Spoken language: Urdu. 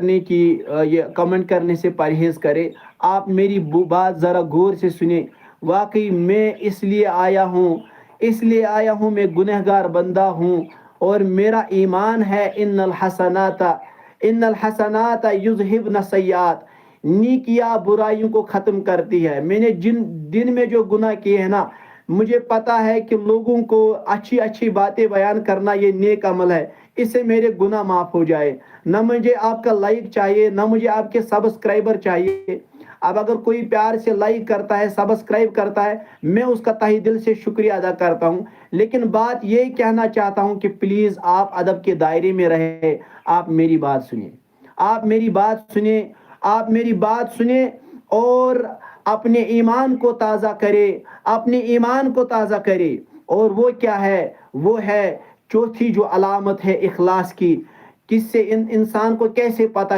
کرنے کی یہ کمنٹ کرنے سے پرہیز کرے. آپ میری بات ذرا غور سے سنیں. واقعی میں اس لیے آیا ہوں میں گنہگار بندہ ہوں. اور میرا ایمان ہے ان الحسنات یذہبن السیئات. نیکیاں برائیوں کو ختم کرتی ہے. میں نے جن دن میں جو گناہ کیے ہیں نا، مجھے پتا ہے کہ لوگوں کو اچھی اچھی باتیں بیان کرنا یہ نیک عمل ہے. اس سے میرے گناہ معاف ہو جائے. نہ مجھے آپ کا لائک چاہیے، نہ مجھے آپ کے سبسکرائبر چاہیے. اب اگر کوئی پیار سے لائک کرتا ہے، سبسکرائب کرتا ہے، میں اس کا تہ دل سے شکریہ ادا کرتا ہوں. لیکن بات یہ کہنا چاہتا ہوں کہ پلیز آپ ادب کے دائرے میں رہیں. آپ میری بات سنیں. آپ میری بات سنیں. آپ میری بات سنیں اور اپنے ایمان کو تازہ کرے. اپنے ایمان کو تازہ کرے. اور وہ کیا ہے؟ وہ ہے چوتھی جو علامت ہے اخلاص کی. کس سے انسان کو کیسے پتہ